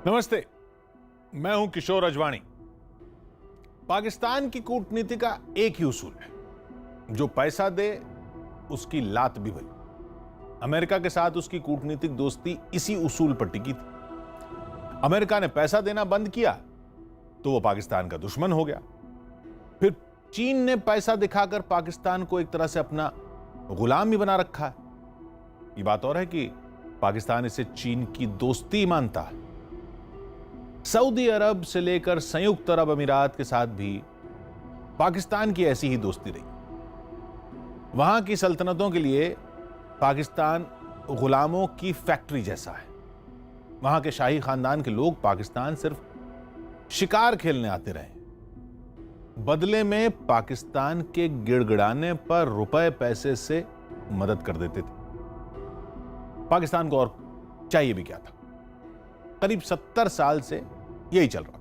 नमस्ते, मैं हूं किशोर अजवाणी। पाकिस्तान की कूटनीति का एक ही उसूल है, जो पैसा दे उसकी लात भी भली। अमेरिका के साथ उसकी कूटनीतिक दोस्ती इसी उसूल पर टिकी थी। अमेरिका ने पैसा देना बंद किया तो वो पाकिस्तान का दुश्मन हो गया। फिर चीन ने पैसा दिखाकर पाकिस्तान को एक तरह से अपना गुलाम भी बना रखा है। ये बात और है कि पाकिस्तान इसे चीन की दोस्ती मानता है। सऊदी अरब से लेकर संयुक्त अरब अमीरात के साथ भी पाकिस्तान की ऐसी ही दोस्ती रही। वहां की सल्तनतों के लिए पाकिस्तान गुलामों की फैक्ट्री जैसा है। वहां के शाही खानदान के लोग पाकिस्तान सिर्फ शिकार खेलने आते रहे, बदले में पाकिस्तान के गिड़गिड़ाने पर रुपए पैसे से मदद कर देते थे। पाकिस्तान को और चाहिए भी क्या था। करीब 70 साल से यही चल रहा।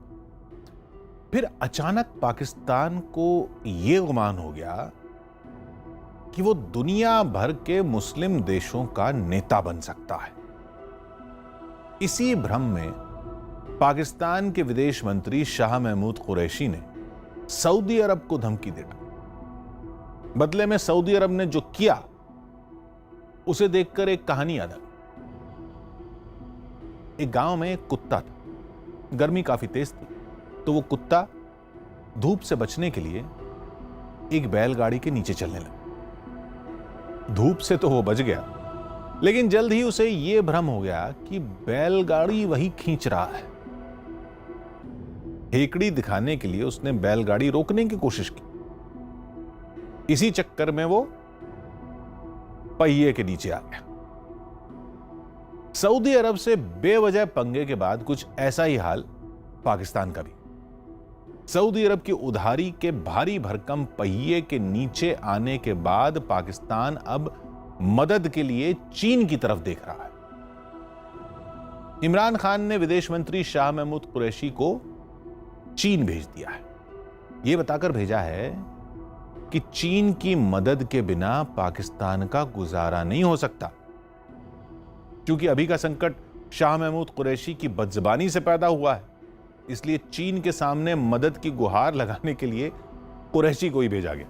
फिर अचानक पाकिस्तान को यह गुमान हो गया कि वो दुनिया भर के मुस्लिम देशों का नेता बन सकता है। इसी भ्रम में पाकिस्तान के विदेश मंत्री शाह महमूद कुरैशी ने सऊदी अरब को धमकी दे डाली। बदले में सऊदी अरब ने जो किया उसे देखकर एक कहानी याद आ गई। एक गांव में एक कुत्ता था। गर्मी काफी तेज थी, तो वो कुत्ता धूप से बचने के लिए एक बैलगाड़ी के नीचे चलने लगा। धूप से तो वो बच गया, लेकिन जल्द ही उसे यह भ्रम हो गया कि बैलगाड़ी वही खींच रहा है। हेकड़ी दिखाने के लिए उसने बैलगाड़ी रोकने की कोशिश की। इसी चक्कर में वो पहिए के नीचे आ गया। सऊदी अरब से बेवजह पंगे के बाद कुछ ऐसा ही हाल पाकिस्तान का भी। सऊदी अरब की उधारी के भारी भरकम पहिए के नीचे आने के बाद पाकिस्तान अब मदद के लिए चीन की तरफ देख रहा है। इमरान खान ने विदेश मंत्री शाह महमूद कुरैशी को चीन भेज दिया है। यह बताकर भेजा है कि चीन की मदद के बिना पाकिस्तान का गुजारा नहीं हो सकता। क्योंकि अभी का संकट शाह महमूद कुरैशी की बदज़बानी से पैदा हुआ है, इसलिए चीन के सामने मदद की गुहार लगाने के लिए कुरैशी को ही भेजा गया।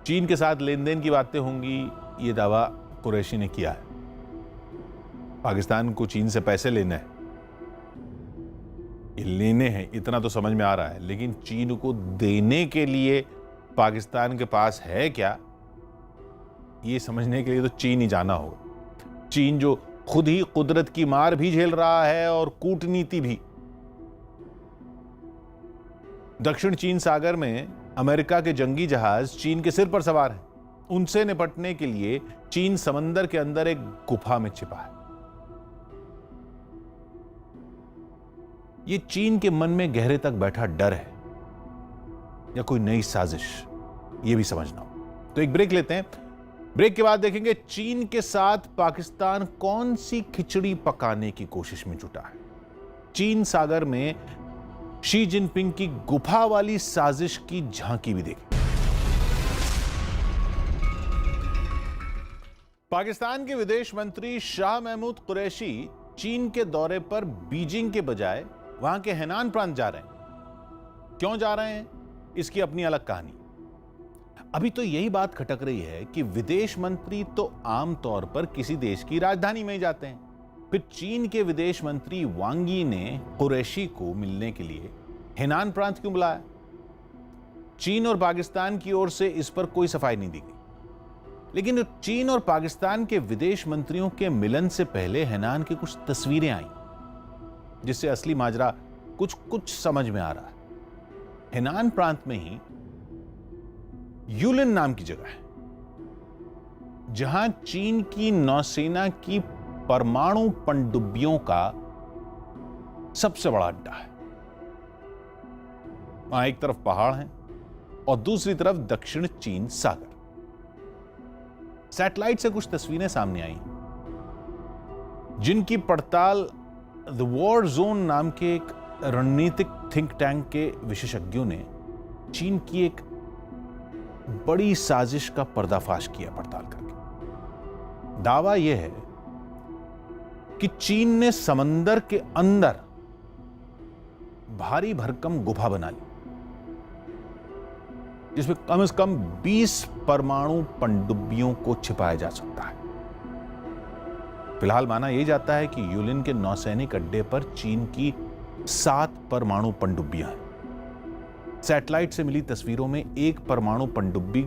चीन के साथ लेन देन की बातें होंगी, यह दावा कुरैशी ने किया है। पाकिस्तान को चीन से पैसे लेने हैं, ये लेने हैं इतना तो समझ में आ रहा है, लेकिन चीन को देने के लिए पाकिस्तान के पास है क्या, ये समझने के लिए तो चीन ही जाना होगा। चीन जो खुद ही कुदरत की मार भी झेल रहा है और कूटनीति भी। दक्षिण चीन सागर में अमेरिका के जंगी जहाज चीन के सिर पर सवार हैं। उनसे निपटने के लिए चीन समंदर के अंदर एक गुफा में छिपा है। यह चीन के मन में गहरे तक बैठा डर है या कोई नई साजिश, यह भी समझना हो। तो एक ब्रेक लेते हैं। ब्रेक के बाद देखेंगे चीन के साथ पाकिस्तान कौन सी खिचड़ी पकाने की कोशिश में जुटा है। चीन सागर में शी जिनपिंग की गुफा वाली साजिश की झांकी भी देखें। पाकिस्तान के विदेश मंत्री शाह महमूद कुरैशी चीन के दौरे पर बीजिंग के बजाय वहां के हेनान प्रांत जा रहे हैं। क्यों जा रहे हैं, इसकी अपनी अलग कहानी। अभी तो यही बात खटक रही है कि विदेश मंत्री तो आमतौर पर किसी देश की राजधानी में ही जाते हैं। फिर चीन के विदेश मंत्री वांग यी ने कुरैशी को मिलने के लिए हेनान प्रांत क्यों बुलाया? चीन और पाकिस्तान की ओर से इस पर कोई सफाई नहीं दी गई, लेकिन चीन और पाकिस्तान के विदेश मंत्रियों के मिलन से पहले हेनान की कुछ तस्वीरें आई, जिससे असली माजरा कुछ समझ में आ रहा है। हेनान प्रांत में ही यूलिन नाम की जगह है, जहां चीन की नौसेना की परमाणु पनडुब्बियों का सबसे बड़ा अड्डा है। वहां एक तरफ पहाड़ हैं और दूसरी तरफ दक्षिण चीन सागर। सैटेलाइट से कुछ तस्वीरें सामने आई, जिनकी पड़ताल द वॉर जोन नाम के एक रणनीतिक थिंक टैंक के विशेषज्ञों ने चीन की एक बड़ी साजिश का पर्दाफाश किया पड़ताल करके। दावा यह है कि चीन ने समंदर के अंदर भारी भरकम गुफा बना ली जिसमें कम से कम 20 परमाणु पनडुब्बियों को छिपाया जा सकता है। फिलहाल माना यह जाता है कि यूलिन के नौसैनिक अड्डे पर चीन की 7 परमाणु पनडुब्बियां हैं। सैटेलाइट से मिली तस्वीरों में एक परमाणु पनडुब्बी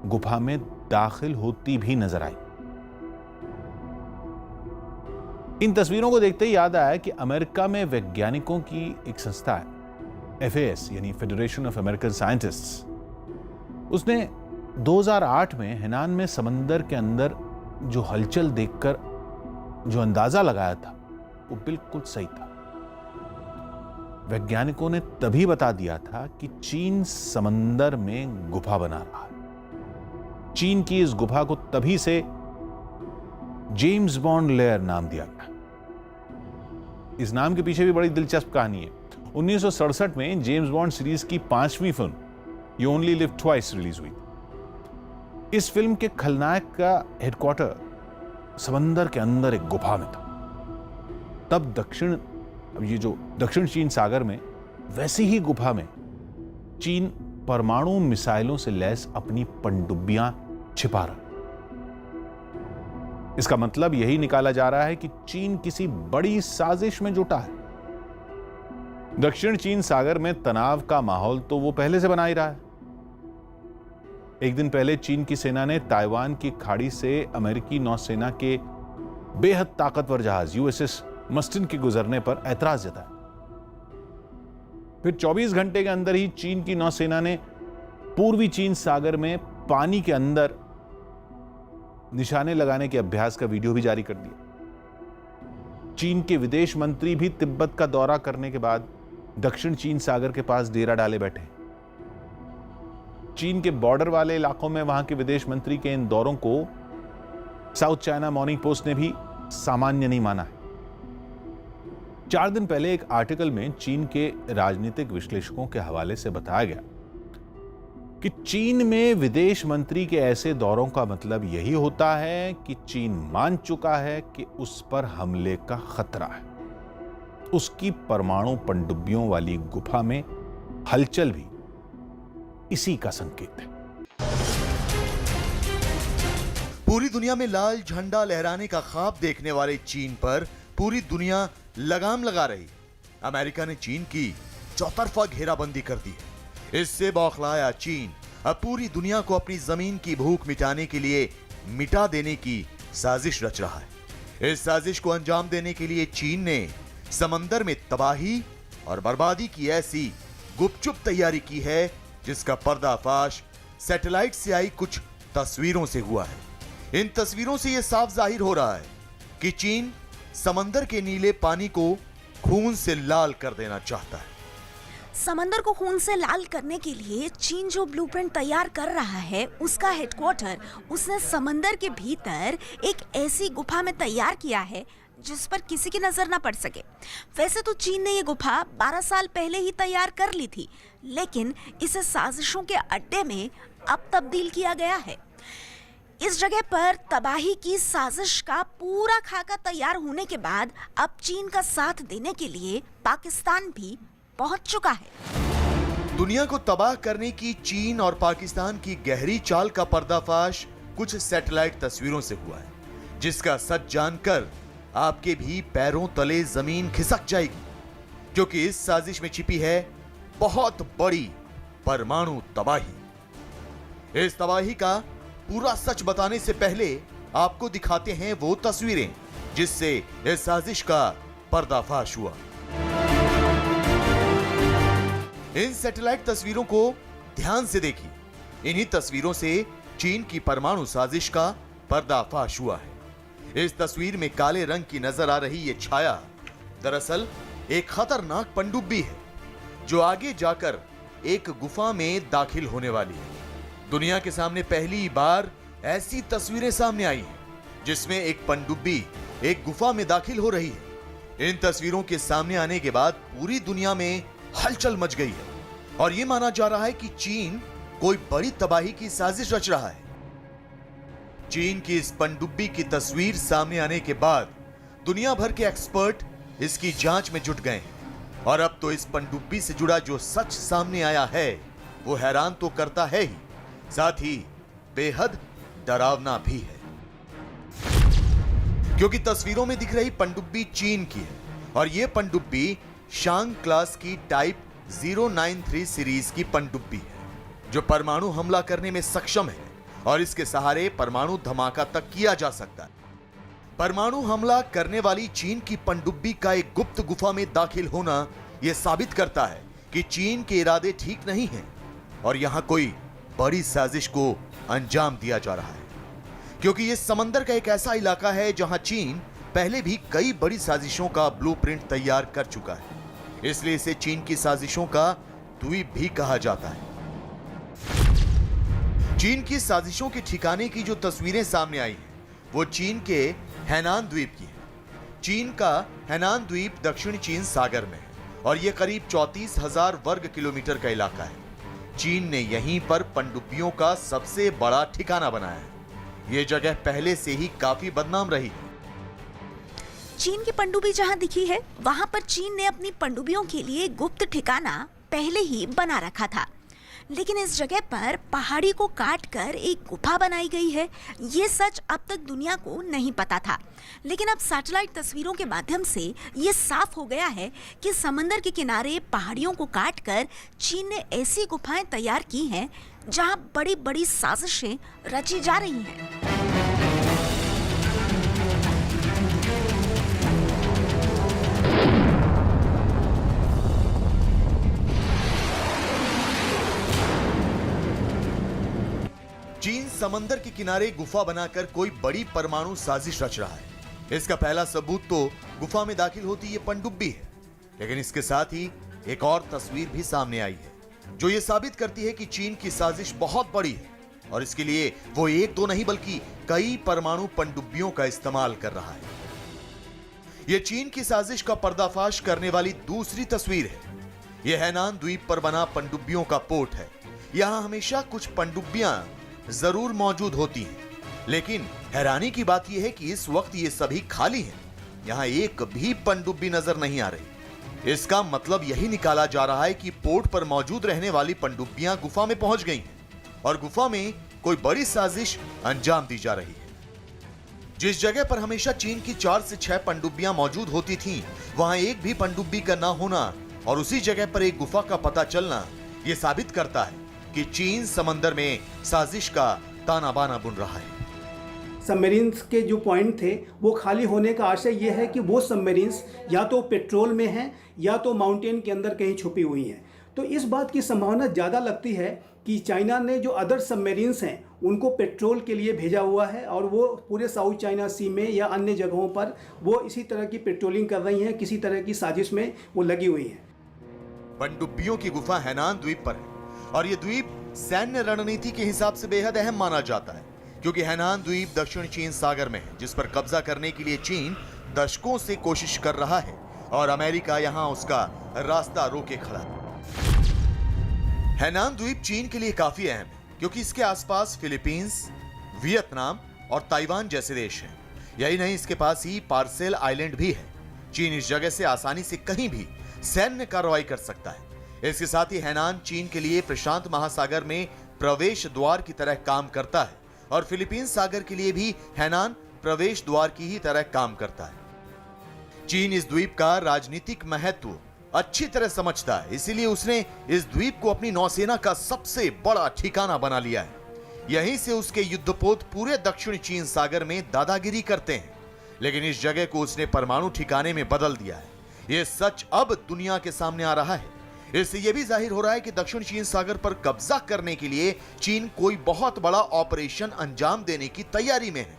गुफा में दाखिल होती भी नजर आई। इन तस्वीरों को देखते ही याद आया कि अमेरिका में वैज्ञानिकों की एक संस्था है, FAS यानी फेडरेशन ऑफ अमेरिकन साइंटिस्ट्स। उसने 2008 में हेनान में समंदर के अंदर जो हलचल देखकर जो अंदाजा लगाया था वो बिल्कुल सही था। वैज्ञानिकों ने तभी बता दिया था कि चीन समंदर में गुफा बना रहा है। चीन की इस गुफा को तभी से जेम्स बॉन्ड लेयर नाम दिया गया। इस नाम के पीछे भी बड़ी दिलचस्प कहानी है। 1967 में जेम्स बॉन्ड सीरीज की 5वीं film you only live twice release हुई। इस फिल्म के खलनायक का हेडक्वार्टर समंदर के अंदर एक गुफा में था। तब दक्षिण चीन सागर में वैसी ही गुफा में चीन परमाणु मिसाइलों से लैस अपनी पनडुब्बियां छिपा रहा। इसका मतलब यही निकाला जा रहा है कि चीन किसी बड़ी साजिश में जुटा है। दक्षिण चीन सागर में तनाव का माहौल तो वो पहले से बना ही रहा है। एक दिन पहले चीन की सेना ने ताइवान की खाड़ी से अमेरिकी नौसेना के बेहद ताकतवर जहाज USS मस्टिन के गुजरने पर ऐतराज जताया। फिर 24 घंटे के अंदर ही चीन की नौसेना ने पूर्वी चीन सागर में पानी के अंदर निशाने लगाने के अभ्यास का वीडियो भी जारी कर दिया। चीन के विदेश मंत्री भी तिब्बत का दौरा करने के बाद दक्षिण चीन सागर के पास डेरा डाले बैठे। चीन के बॉर्डर वाले इलाकों में वहां के विदेश मंत्री के इन दौरों को साउथ चाइना मॉर्निंग पोस्ट ने भी सामान्य नहीं माना है। 4 दिन पहले एक आर्टिकल में चीन के राजनीतिक विश्लेषकों के हवाले से बताया गया कि चीन में विदेश मंत्री के ऐसे दौरों का मतलब यही होता है कि चीन मान चुका है कि उस पर हमले का खतरा है। उसकी परमाणु पनडुब्बियों वाली गुफा में हलचल भी इसी का संकेत है। पूरी दुनिया में लाल झंडा लहराने का ख्वाब देखने वाले चीन पर पूरी दुनिया लगाम लगा रही। अमेरिका ने चीन की चौतरफा घेराबंदी कर दी है। इससे बौखलाया चीन अब पूरी दुनिया को अपनी जमीन की भूख मिटाने के लिए मिटा देने की साजिश रच रहा है। इस साजिश को अंजाम देने के लिए चीन ने समंदर में तबाही और बर्बादी की ऐसी गुपचुप तैयारी की है जिसका पर्दाफाश सैटेलाइट से आई कुछ तस्वीरों से हुआ है। इन तस्वीरों से यह साफ जाहिर हो रहा है कि चीन समंदर के नीले पानी को खून से लाल कर देना चाहता है। समंदर को खून से लाल करने के लिए चीन जो ब्लूप्रिंट तैयार कर रहा है उसका हेडक्वार्टर उसने समंदर के भीतर एक ऐसी गुफा में तैयार किया है जिस पर किसी की नजर ना पड़ सके। वैसे तो चीन ने ये गुफा 12 साल पहले ही तैयार कर ली थी, लेकिन इसे साजिशों के अड्डे में अब तब्दील किया गया है। इस जगह पर तबाही की साजिश का पूरा खाका तैयार होने के बाद अब चीन का साथ देने के लिए पाकिस्तान भी पहुंच चुका है। दुनिया को तबाह करने की चीन और पाकिस्तान की गहरी चाल का पर्दाफाश कुछ सैटेलाइट तस्वीरों से हुआ है, जिसका सच जानकर आपके भी पैरों तले जमीन खिसक जाएगी, क्योंकि इस साजिश में छिपी है बहुत बड़ी परमाणु तबाही। इस तबाही का पूरा सच बताने से पहले आपको दिखाते हैं वो तस्वीरें जिससे इस साजिश का पर्दाफाश हुआ। इन सैटेलाइट तस्वीरों को ध्यान से देखिए। इन्हीं तस्वीरों से चीन की परमाणु साजिश का पर्दाफाश हुआ है। इस तस्वीर में काले रंग की नजर आ रही ये छाया दरअसल एक खतरनाक पनडुब्बी है जो आगे जाकर एक गुफा में दाखिल होने वाली है। दुनिया के सामने पहली बार ऐसी तस्वीरें सामने आई हैं जिसमें एक पनडुब्बी एक गुफा में दाखिल हो रही है। इन तस्वीरों के सामने आने के बाद पूरी दुनिया में हलचल मच गई है और यह माना जा रहा है कि चीन कोई बड़ी तबाही की साजिश रच रहा है। चीन की इस पनडुब्बी की तस्वीर सामने आने के बाद दुनिया भर के एक्सपर्ट इसकी जांच में जुट गए हैं और अब तो इस पनडुब्बी से जुड़ा जो सच सामने आया है वो हैरान तो करता है ही, साथ ही बेहद डरावना भी है। क्योंकि तस्वीरों में दिख रही पनडुब्बी चीन की है और यह पनडुब्बी शांग क्लास की टाइप 093 सीरीज की पनडुब्बी है जो परमाणु हमला करने में सक्षम है और इसके सहारे परमाणु धमाका तक किया जा सकता है। परमाणु हमला करने वाली चीन की पनडुब्बी का एक गुप्त गुफा में दाखिल होना यह साबित करता है कि चीन के इरादे ठीक नहीं हैं और यहां कोई बड़ी साजिश को अंजाम दिया जा रहा है। क्योंकि यह समंदर का एक ऐसा इलाका है जहां चीन पहले भी कई बड़ी साजिशों का ब्लूप्रिंट तैयार कर चुका है, इसलिए इसे चीन की साजिशों का द्वीप भी कहा जाता है। चीन की साजिशों के ठिकाने की जो तस्वीरें सामने आई हैं वो चीन के हैनान द्वीप की है। चीन का हैनान द्वीप दक्षिण चीन सागर में है और यह करीब 34,000 वर्ग किलोमीटर का इलाका है। चीन ने यहीं पर पनडुब्बियों का सबसे बड़ा ठिकाना बनाया है। यह जगह पहले से ही काफी बदनाम रही है। चीन की पनडुब्बी जहां दिखी है वहां पर चीन ने अपनी पनडुब्बियों के लिए गुप्त ठिकाना पहले ही बना रखा था, लेकिन इस जगह पर पहाड़ी को काटकर एक गुफा बनाई गई है। ये सच अब तक दुनिया को नहीं पता था, लेकिन अब सैटेलाइट तस्वीरों के माध्यम से ये साफ हो गया है कि समंदर के किनारे पहाड़ियों को काटकर चीन ने ऐसी गुफाएं तैयार की हैं जहां बड़ी बड़ी साजिशें रची जा रही हैं। चीन समंदर के किनारे गुफा बनाकर कोई बड़ी परमाणु साजिश रच रहा है। इसका पहला सबूत तो गुफा में दाखिल होती ये पनडुब्बी है, लेकिन इसके साथ ही एक और तस्वीर भी सामने आई है जो ये साबित करती है कि चीन की साजिश बहुत बड़ी है और इसके लिए वो एक दो नहीं बल्कि कई परमाणु पनडुब्बियों का इस्तेमाल कर रहा है। ये चीन की साजिश का पर्दाफाश करने वाली दूसरी तस्वीर है। यह हैनान द्वीप पर बना पनडुब्बियों का पोर्ट है। यहां हमेशा कुछ पनडुब्बियां जरूर मौजूद होती हैं, लेकिन हैरानी की बात यह है कि इस वक्त ये सभी खाली हैं। यहां एक भी पनडुब्बी नजर नहीं आ रही। इसका मतलब यही निकाला जा रहा है कि पोर्ट पर मौजूद रहने वाली पनडुब्बियां गुफा में पहुंच गई हैं और गुफा में कोई बड़ी साजिश अंजाम दी जा रही है। जिस जगह पर हमेशा चीन की 4 से 6 पनडुब्बियां मौजूद होती थीं, वहां एक भी पनडुब्बी का ना होना और उसी जगह पर एक गुफा का पता चलना यह साबित करता है कि चीन समंदर में साजिश का ताना बाना बुन रहा है। सबमरीन्स के जो पॉइंट थे वो खाली होने का आशय ये है कि वो सबमरीन्स या तो पेट्रोल में हैं या तो माउंटेन के अंदर कहीं छुपी हुई हैं। तो इस बात की संभावना ज़्यादा लगती है कि चाइना ने जो अदर सबमरीन्स हैं उनको पेट्रोल के लिए भेजा हुआ है और वो पूरे साउथ चाइना सी में या अन्य जगहों पर वो इसी तरह की पेट्रोलिंग कर रही हैं, किसी तरह की साजिश में वो लगी हुई हैं। पनडुब्बियों की गुफा हैनान द्वीप पर है और यह द्वीप सैन्य रणनीति के हिसाब से बेहद अहम माना जाता है, क्योंकि हैनान द्वीप दक्षिण चीन सागर में है जिस पर कब्जा करने के लिए चीन दशकों से कोशिश कर रहा है और अमेरिका यहां उसका रास्ता रोके खड़ा है। हैनान द्वीप चीन के लिए काफी अहम है क्योंकि इसके आसपास फिलीपींस, वियतनाम और ताइवान जैसे देश हैं। यही नहीं, इसके पास ही पार्सेल आइलैंड भी है। चीन इस जगह से आसानी से कहीं भी सैन्य कार्रवाई कर सकता है। इसके साथ ही हैनान चीन के लिए प्रशांत महासागर में प्रवेश द्वार की तरह काम करता है और फिलीपींस सागर के लिए भी हैनान प्रवेश द्वार की ही तरह काम करता है। चीन इस द्वीप का राजनीतिक महत्व अच्छी तरह समझता है, इसीलिए उसने इस द्वीप को अपनी नौसेना का सबसे बड़ा ठिकाना बना लिया है। यहीं से उसके युद्धपोत पूरे दक्षिण चीन सागर में दादागिरी करते हैं, लेकिन इस जगह को उसने परमाणु ठिकाने में बदल दिया है। यह सच अब दुनिया के सामने आ रहा है। इससे यह भी जाहिर हो रहा है कि दक्षिण चीन सागर पर कब्जा करने के लिए चीन कोई बहुत बड़ा ऑपरेशन अंजाम देने की तैयारी में है।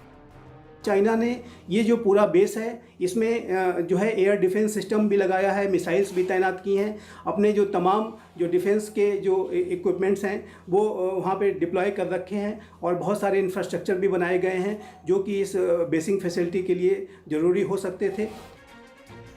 चाइना ने ये जो पूरा बेस है इसमें जो है एयर डिफेंस सिस्टम भी लगाया है, मिसाइल्स भी तैनात की हैं। अपने जो तमाम जो डिफेंस के जो इक्विपमेंट्स हैं वो वहाँ पे डिप्लॉय कर रखे हैं और बहुत सारे इंफ्रास्ट्रक्चर भी बनाए गए हैं जो कि इस बेसिंग फैसिलिटी के लिए ज़रूरी हो सकते थे।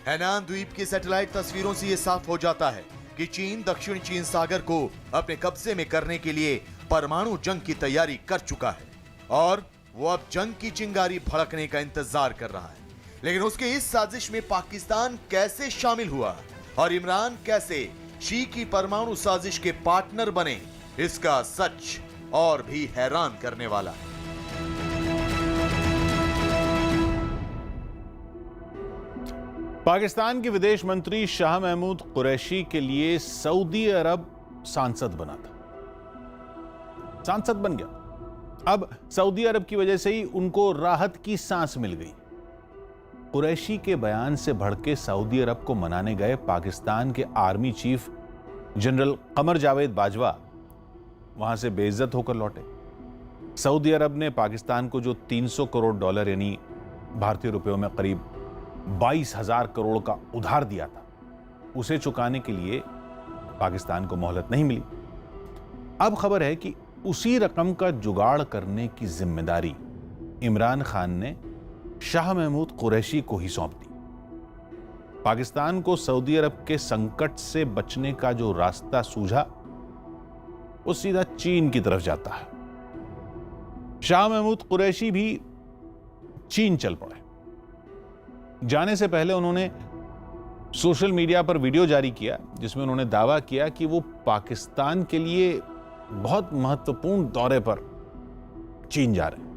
हैनान द्वीप की सैटेलाइट तस्वीरों से यह साफ हो जाता है कि चीन दक्षिण चीन सागर को अपने कब्जे में करने के लिए परमाणु जंग की तैयारी कर चुका है और वो अब जंग की चिंगारी भड़कने का इंतजार कर रहा है। लेकिन उसके इस साजिश में पाकिस्तान कैसे शामिल हुआ और इमरान कैसे शी की परमाणु साजिश के पार्टनर बने, इसका सच और भी हैरान करने वाला है। पाकिस्तान के विदेश मंत्री शाह महमूद कुरैशी के लिए सऊदी अरब सांसद बना था, सांसद बन गया। अब सऊदी अरब की वजह से ही उनको राहत की सांस मिल गई। कुरैशी के बयान से भड़के सऊदी अरब को मनाने गए पाकिस्तान के army chief general Qamar Javed Bajwa वहां से बेइज्जत होकर लौटे। सऊदी अरब ने पाकिस्तान को जो $300 करोड़ यानी भारतीय रुपयों में करीब 22,000 करोड़ का उधार दिया था, उसे चुकाने के लिए पाकिस्तान को मोहलत नहीं मिली। अब खबर है कि उसी रकम का जुगाड़ करने की जिम्मेदारी इमरान खान ने शाह महमूद कुरैशी को ही सौंप दी। पाकिस्तान को सऊदी अरब के संकट से बचने का जो रास्ता सूझा वो सीधा चीन की तरफ जाता है। शाह महमूद कुरैशी भी चीन चल पड़े। जाने से पहले उन्होंने सोशल मीडिया पर वीडियो जारी किया जिसमें उन्होंने दावा किया कि वो पाकिस्तान के लिए बहुत महत्वपूर्ण दौरे पर चीन जा रहे हैं।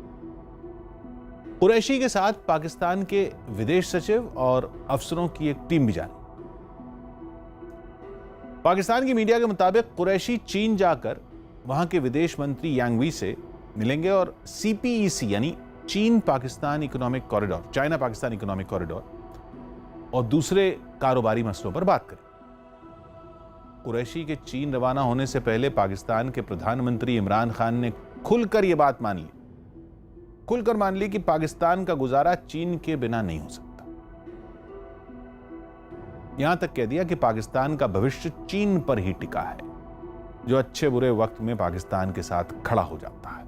कुरैशी के साथ पाकिस्तान के विदेश सचिव और अफसरों की एक टीम भी जानी। पाकिस्तान की मीडिया के मुताबिक कुरैशी चीन जाकर वहां के विदेश मंत्री यांग वी से मिलेंगे और CPEC यानी चीन Pakistan economic corridor, China Pakistan economic corridor और दूसरे कारोबारी मसलों पर बात करें। कुरैशी के चीन रवाना होने से पहले पाकिस्तान के प्रधानमंत्री इमरान खान ने खुलकर यह बात मान ली कि पाकिस्तान का गुजारा चीन के बिना नहीं हो सकता। यहां तक कह दिया कि पाकिस्तान का भविष्य चीन पर ही टिका है, जो अच्छे बुरे वक्त में पाकिस्तान के साथ खड़ा हो जाता है।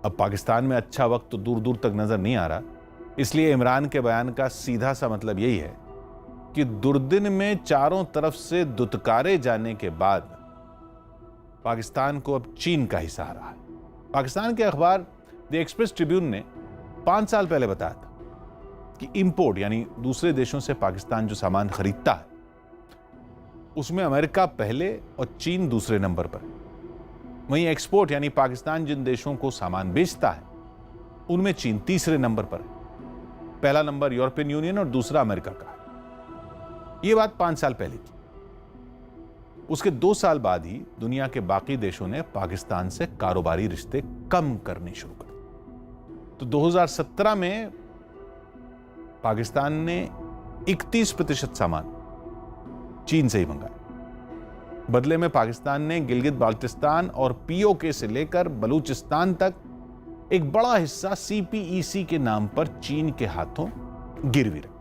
अब पाकिस्तान में अच्छा वक्त तो दूर दूर तक नजर नहीं आ रहा, इसलिए इमरान के बयान का सीधा सा मतलब यही है कि दुर्दिन में चारों तरफ से दुत्कारे जाने के बाद पाकिस्तान को अब चीन का ही सहारा है। पाकिस्तान के अखबार द एक्सप्रेस ट्रिब्यून ने 5 साल पहले बताया था कि इंपोर्ट यानी दूसरे देशों से पाकिस्तान जो सामान खरीदता है उसमें अमेरिका पहले और चीन दूसरे नंबर पर है। वहीं एक्सपोर्ट यानी पाकिस्तान जिन देशों को सामान बेचता है उनमें चीन तीसरे नंबर पर है। पहला नंबर यूरोपियन यूनियन और दूसरा अमेरिका का है। यह बात 5 साल पहले की। उसके 2 साल बाद ही दुनिया के बाकी देशों ने पाकिस्तान से कारोबारी रिश्ते कम करने शुरू कर दिए। तो 2017 में पाकिस्तान ने 31% सामान चीन से ही मंगाया। बदले में पाकिस्तान ने गिलगित बाल्टिस्तान और POK से लेकर बलूचिस्तान तक एक बड़ा हिस्सा CPEC के नाम पर चीन के हाथों गिरवी रखा।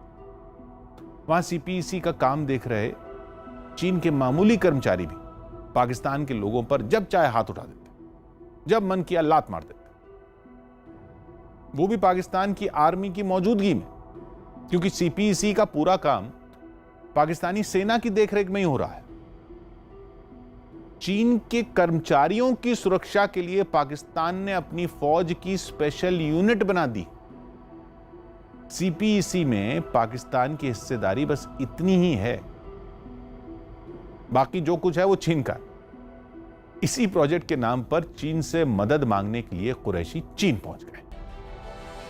वहां CPEC का काम देख रहे चीन के मामूली कर्मचारी भी पाकिस्तान के लोगों पर जब चाहे हाथ उठा देते, जब मन किया लात मार देते, वो भी पाकिस्तान की आर्मी की मौजूदगी में, क्योंकि CPEC का पूरा काम पाकिस्तानी सेना की देखरेख में ही हो रहा है। चीन के कर्मचारियों की सुरक्षा के लिए पाकिस्तान ने अपनी फौज की स्पेशल यूनिट बना दी। CPEC में पाकिस्तान की हिस्सेदारी बस इतनी ही है, बाकी जो कुछ है वो चीन का। इसी प्रोजेक्ट के नाम पर चीन से मदद मांगने के लिए कुरैशी चीन पहुंच गए।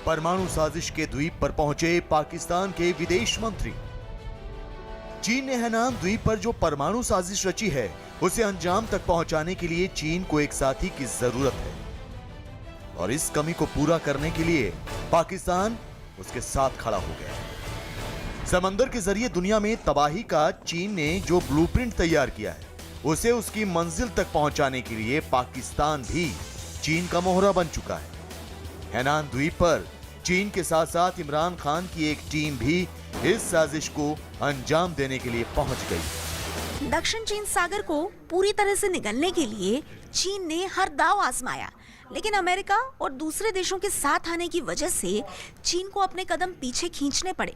परमाणु साजिश के द्वीप पर पहुंचे पाकिस्तान के विदेश मंत्री। चीन ने हैनान द्वीप पर जो परमाणु साजिश रची है उसे अंजाम तक पहुंचाने के लिए चीन को एक साथी की जरूरत है और इस कमी को पूरा करने के लिए पाकिस्तान उसके साथ खड़ा हो गया। समंदर के जरिए दुनिया में तबाही का चीन ने जो ब्लूप्रिंट तैयार किया है उसे उसकी मंजिल तक पहुंचाने के लिए पाकिस्तान भी चीन का मोहरा बन चुका है। हैनान द्वीप पर चीन के साथ साथ इमरान खान की एक टीम भी इस साजिश को अंजाम देने के लिए पहुंच गई। दक्षिण चीन सागर को पूरी तरह से निगलने के लिए चीन ने हर दांव आजमाया, लेकिन अमेरिका और दूसरे देशों के साथ आने की वजह से चीन को अपने कदम पीछे खींचने पड़े।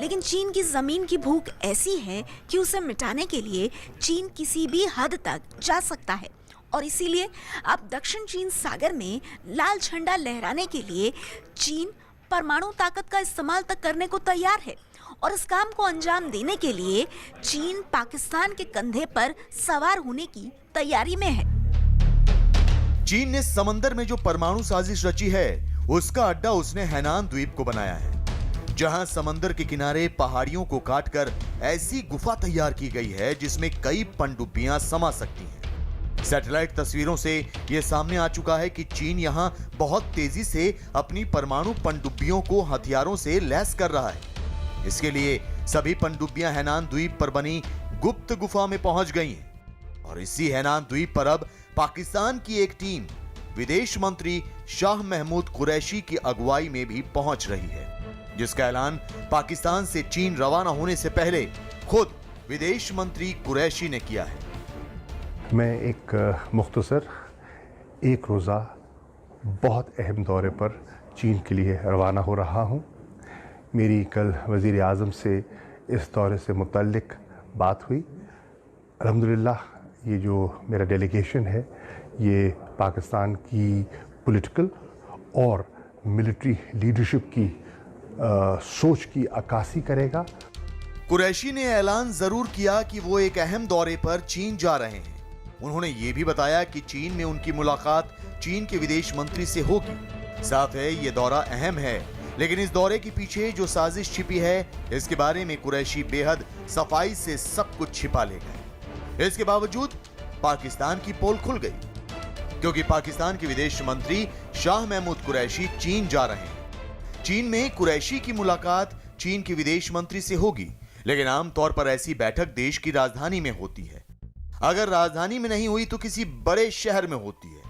लेकिन चीन की जमीन की भूख ऐसी है कि उसे मिटाने के लिए चीन किसी भी हद तक जा सकता है और इसीलिए अब दक्षिण चीन सागर में लाल झंडा लहराने के लिए चीन परमाणु ताकत का इस्तेमाल तक करने को तैयार है और इस काम को अंजाम देने के लिए चीन पाकिस्तान के कंधे पर सवार होने की तैयारी में है। चीन ने समंदर में जो परमाणु साजिश रची है उसका अड्डा उसने हैनान द्वीप को बनाया है, जहां समंदर के किनारे पहाड़ियों को काटकर ऐसी गुफा तैयार की गई है जिसमें कई पनडुब्बियां समा सकती हैं। सैटेलाइट तस्वीरों से यह सामने आ चुका है कि चीन यहां बहुत तेजी से अपनी परमाणु पनडुब्बियों को हथियारों से लैस कर रहा है। इसके लिए सभी पनडुब्बियां हैनान द्वीप पर बनी गुप्त गुफा में पहुंच गई हैं और इसी हैनान द्वीप पर अब पाकिस्तान की एक टीम विदेश मंत्री शाह महमूद कुरैशी की अगुवाई में भी पहुंच रही है, जिसका ऐलान पाकिस्तान से चीन रवाना होने से पहले खुद विदेश मंत्री कुरैशी ने किया है। मैं एक मुख्तसर एक रोज़ा बहुत अहम दौरे पर चीन के लिए रवाना हो रहा हूँ। मेरी कल वज़ीर आज़म से इस दौरे से मुतल्लिक बात हुई। अल्हम्दुलिल्लाह ये जो मेरा डेलीगेशन है ये पाकिस्तान की पॉलिटिकल और मिलिट्री लीडरशिप की सोच की अक्कासी करेगा। कुरैशी ने ऐलान जरूर किया कि वो एक अहम दौरे पर चीन जा रहे हैं। उन्होंने ये भी बताया कि चीन में उनकी मुलाकात चीन के विदेश मंत्री से होगी। साथ है ये दौरा अहम है, लेकिन इस दौरे के पीछे जो साजिश छिपी है इसके बारे में कुरैशी बेहद सफाई से सब कुछ छिपा ले गए। इसके बावजूद पाकिस्तान की पोल खुल गई, क्योंकि पाकिस्तान के विदेश मंत्री शाह महमूद कुरैशी चीन जा रहे हैं। चीन में कुरैशी की मुलाकात चीन के विदेश मंत्री से होगी, लेकिन आमतौर पर ऐसी बैठक देश की राजधानी में होती है। अगर राजधानी में नहीं हुई तो किसी बड़े शहर में होती है।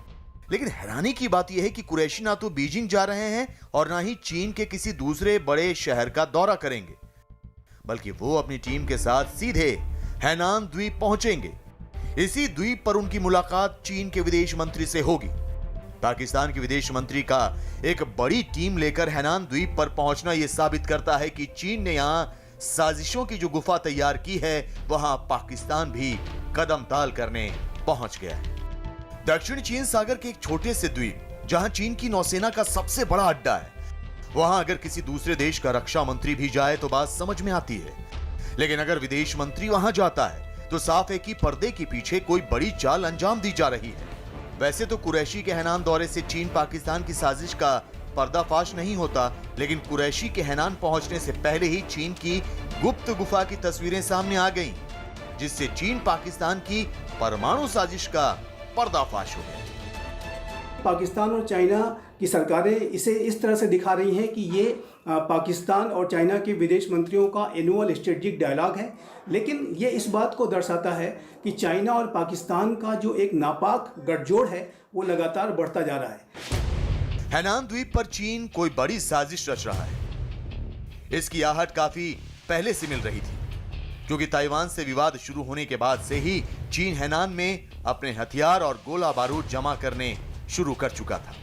लेकिन हैरानी की बात यह है कि कुरैशी ना तो बीजिंग जा रहे हैं और ना ही चीन के किसी दूसरे बड़े शहर का दौरा करेंगे, बल्कि वो अपनी टीम के साथ सीधे हैनान द्वीप पहुंचेंगे। इसी द्वीप पर उनकी मुलाकात चीन के विदेश मंत्री से होगी। पाकिस्तान के विदेश मंत्री का एक बड़ी टीम लेकर हैनान द्वीप पर पहुंचना यह साबित करता है कि चीन ने यहां साजिशों की जो गुफा तैयार की है वहां पाकिस्तान भी कदम ताल करने पहुंच गया है। दक्षिण चीन सागर के एक छोटे से द्वीप जहां चीन की नौसेना का सबसे बड़ा अड्डा है, वहां अगर किसी दूसरे देश का रक्षा मंत्री भी जाए तो बात समझ में आती है, लेकिन अगर विदेश मंत्री वहां जाता है तो साफ है कि पर्दे के पीछे कोई बड़ी चाल अंजाम दी जा रही है। वैसे तो कुरैशी के हैनान दौरे से चीन पाकिस्तान की साजिश का पर्दाफाश नहीं होता, लेकिन कुरैशी के हैनान पहुंचने से पहले ही चीन की गुप्त गुफा की तस्वीरें सामने आ गईं, जिससे चीन पाकिस्तान की परमाणु साजिश का पर्दाफाश हो गया। पाकिस्तान और चाइना की सरकारें इसे इस तरह से दिखा रही हैं कि ये पाकिस्तान और चाइना के विदेश मंत्रियों का एनुअल स्ट्रेटेजिक डायलॉग है, लेकिन ये इस बात को दर्शाता है कि चाइना और पाकिस्तान का जो एक नापाक गठजोड़ है वो लगातार बढ़ता जा रहा है। हैनान द्वीप पर चीन कोई बड़ी साजिश रच रहा है। इसकी आहट काफी पहले से मिल रही थी, क्योंकि ताइवान से विवाद शुरू होने के बाद से ही चीन हैनान में अपने हथियार और गोला बारूद जमा करने शुरू कर चुका था।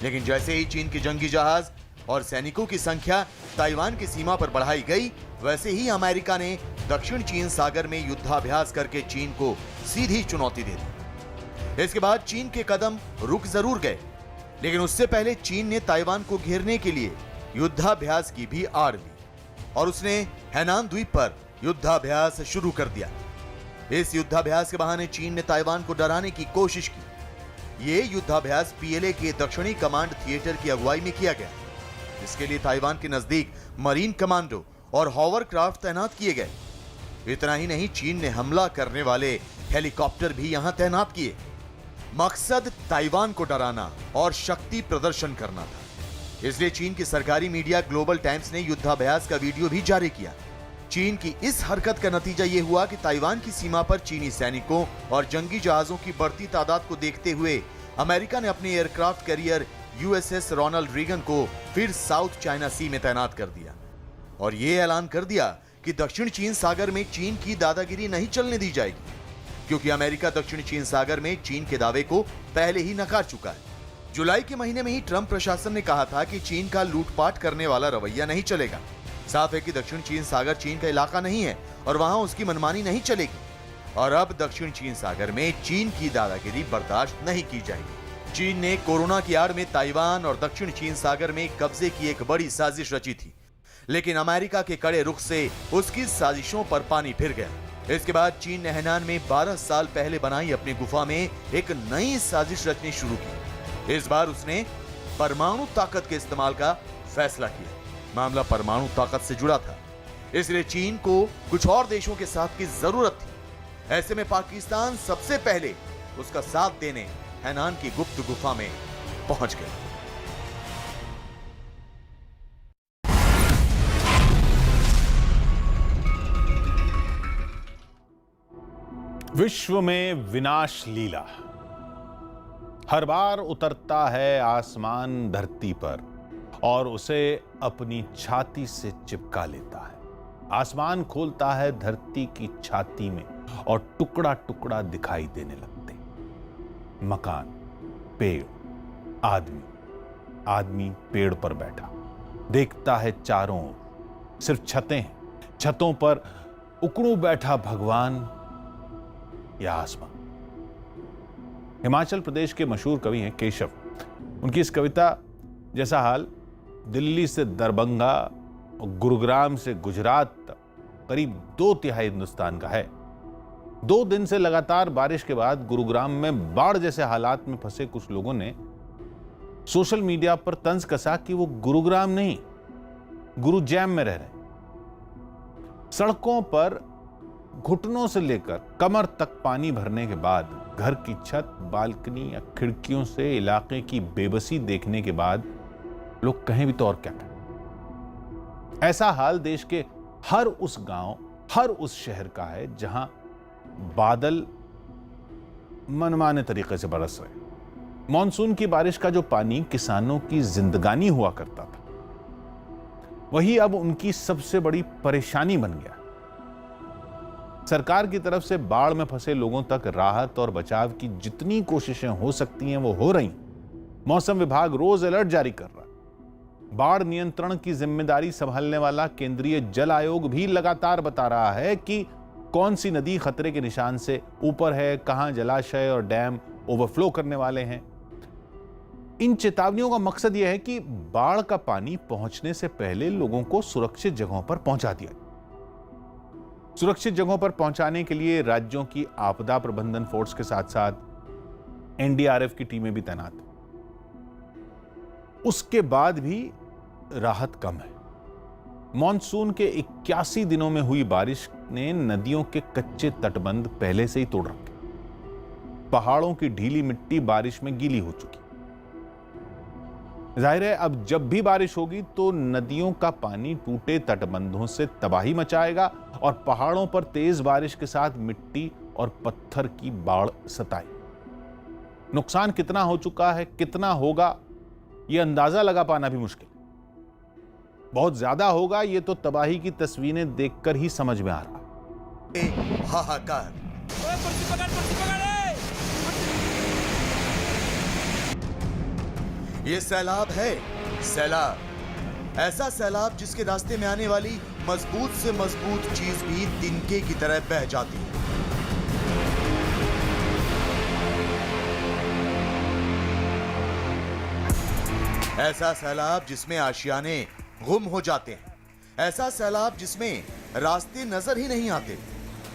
लेकिन जैसे ही चीन के जंगी जहाज और सैनिकों की संख्या ताइवान की सीमा पर बढ़ाई गई, वैसे ही अमेरिका ने दक्षिण चीन सागर में युद्धाभ्यास करके चीन को सीधी चुनौती दे दी। इसके बाद चीन के कदम रुक जरूर गए, लेकिन उससे पहले चीन ने ताइवान को घेरने के लिए युद्धाभ्यास की भी आड़ ली और उसने हैनान द्वीप पर युद्धाभ्यास शुरू कर दिया। इस युद्धाभ्यास के बहाने चीन ने ताइवान को डराने की कोशिश की। यह युद्धाभ्यास पीएलए के दक्षिणी कमांड थिएटर की अगुवाई में किया गया। इसके लिए ताइवान के नजदीक मरीन कमांडो और हॉवरक्राफ्ट तैनात किए गए। इतना ही नहीं, चीन ने हमला करने वाले हेलीकॉप्टर भी यहां तैनात किए। मकसद ताइवान को डराना और शक्ति प्रदर्शन करना था। इसलिए चीन की सरकारी मीडिया ग्लोबल टाइम्स ने युद्धाभ्यास का वीडियो भी जारी किया। चीन की इस हरकत का नतीजा यह हुआ कि ताइवान की सीमा पर चीनी सैनिकों और जंगी जहाजों की बढ़ती तादाद को देखते हुए अमेरिका ने अपने aircraft carrier USS Ronald Reagan को फिर साउथ चाइना सी में तैनात कर दिया और यह ऐलान कर दिया कि दक्षिण चीन सागर में चीन की दादागिरी नहीं चलने दी जाएगी, क्योंकि अमेरिका दक्षिण चीन सागर में चीन के दावे को पहले ही नकार चुका है। जुलाई के महीने में ही ट्रंप प्रशासन ने कहा था कि चीन का लूटपाट करने वाला रवैया नहीं चलेगा। साफ है कि दक्षिण चीन सागर चीन का इलाका नहीं है और वहां उसकी मनमानी नहीं चलेगी। और अब दक्षिण चीन सागर में चीन की दादागिरी बर्दाश्त नहीं की जाएगी। चीन ने कोरोना की आड़ में ताइवान और दक्षिण चीन सागर में कब्जे की एक बड़ी साजिश रची थी, लेकिन अमेरिका के कड़े रुख से उसकी साजिशों पर पानी फिर गया। इसके बाद चीन ने हैनान में 12 साल पहले बनाई अपनी गुफा में एक नई साजिश रचनी शुरू की। इस बार उसने परमाणु ताकत के इस्तेमाल का फैसला किया। मामला परमाणु ताकत से जुड़ा था, इसलिए चीन को कुछ और देशों के साथ की जरूरत थी। ऐसे में पाकिस्तान सबसे पहले उसका साथ देने हैनान की गुप्त गुफा में पहुंच गया। विश्व में विनाश लीला। हर बार उतरता है आसमान धरती पर और उसे अपनी छाती से चिपका लेता है। आसमान खोलता है धरती की छाती में और टुकड़ा टुकड़ा दिखाई देने लगते हैं। मकान, पेड़, आदमी। आदमी पेड़ पर बैठा देखता है चारों ओर। सिर्फ छतें हैं, छतों पर उकड़ू बैठा भगवान या आसमान। हिमाचल प्रदेश के मशहूर कवि हैं केशव। उनकी इस कविता जैसा हाल दिल्ली से दरभंगा और गुरुग्राम से गुजरात तक करीब 2/3 हिंदुस्तान का है। 2 दिन से लगातार बारिश के बाद गुरुग्राम में बाढ़ जैसे हालात में फंसे कुछ लोगों ने सोशल मीडिया पर तंज कसा कि वो गुरुग्राम नहीं, गुरुजैम में रह रहे हैं। सड़कों पर घुटनों से लेकर कमर तक पानी भरने के बाद घर की छत, बालकनी या खिड़कियों से इलाके की बेबसी देखने के बाद लोग कहें भी तो और क्या कहें। ऐसा हाल देश के हर उस गांव, हर उस शहर का है जहां बादल मनमाने तरीके से बरस रहे। मॉनसून की बारिश का जो पानी किसानों की जिंदगानी हुआ करता था, वही अब उनकी सबसे बड़ी परेशानी बन गया। सरकार की तरफ से बाढ़ में फंसे लोगों तक राहत और बचाव की जितनी कोशिशें हो सकती हैं वो हो रही। मौसम विभाग रोज अलर्ट जारी कर रहा है। बाढ़ नियंत्रण की जिम्मेदारी संभालने वाला केंद्रीय जल आयोग भी लगातार बता रहा है कि कौन सी नदी खतरे के निशान से ऊपर है, कहां जलाशय और डैम ओवरफ्लो करने वाले हैं। इन चेतावनियों का मकसद यह है कि बाढ़ का पानी पहुंचने से पहले लोगों को सुरक्षित जगहों पर पहुंचा दिया। सुरक्षित जगहों पर पहुंचाने के लिए राज्यों की आपदा प्रबंधन फोर्स के साथ साथ एनडीआरएफ की टीमें भी तैनात हैं। उसके बाद भी राहत कम है। मॉनसून के 81 दिनों में हुई बारिश ने नदियों के कच्चे तटबंध पहले से ही तोड़ रखे। पहाड़ों की ढीली मिट्टी बारिश में गीली हो चुकी। जाहिर है अब जब भी बारिश होगी तो नदियों का पानी टूटे तटबंधों से तबाही मचाएगा और पहाड़ों पर तेज बारिश के साथ मिट्टी और पत्थर की बाढ़ सताएगी। नुकसान कितना हो चुका है, कितना होगा, यह अंदाजा लगा पाना भी मुश्किल। बहुत ज्यादा होगा, यह तो तबाही की तस्वीरें देखकर ही समझ में आ रहा। हाहाकार। ये सैलाब है, सैलाब। ऐसा सैलाब जिसके रास्ते में आने वाली मजबूत से मजबूत चीज भी तिनके की तरह बह जाती है। ऐसा सैलाब जिसमें आशियाने गुम हो जाते हैं। ऐसा सैलाब जिसमें रास्ते नजर ही नहीं आते।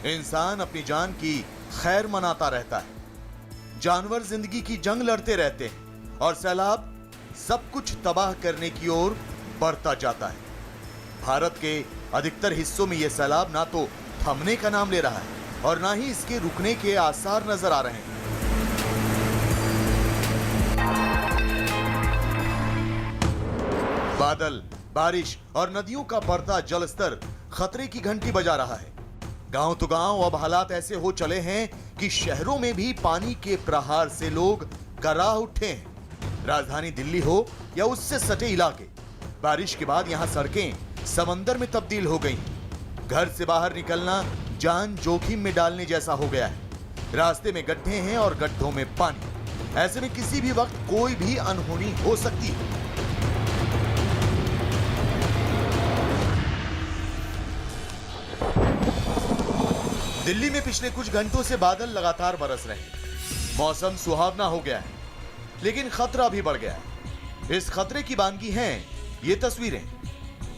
इंसान अपनी जान की खैर मनाता रहता है, जानवर जिंदगी की जंग लड़ते रहते हैं और सैलाब सब कुछ तबाह करने की ओर बढ़ता जाता है। भारत के अधिकतर हिस्सों में यह सैलाब ना तो थमने का नाम ले रहा है और ना ही इसके रुकने के आसार नजर आ रहे हैं। बादल, बारिश और नदियों का बढ़ता जलस्तर खतरे की घंटी बजा रहा है। गांव तो गांव अब हालात ऐसे हो चले हैं कि शहरों में भी पानी के प्रहार से लोग कराह उठे हैं। राजधानी दिल्ली हो या उससे सटे इलाके, बारिश के बाद यहां सड़कें समंदर में तब्दील हो गई। घर से बाहर निकलना जान जोखिम में डालने जैसा हो गया है। रास्ते में गड्ढे हैं और गड्ढों में पानी। ऐसे में किसी भी वक्त कोई भी अनहोनी हो सकती है। दिल्ली में पिछले कुछ घंटों से बादल लगातार बरस रहे हैं। मौसम सुहावना हो गया है। लेकिन खतरा भी बढ़ गया है। इस खतरे की बानगी हैं ये तस्वीरें।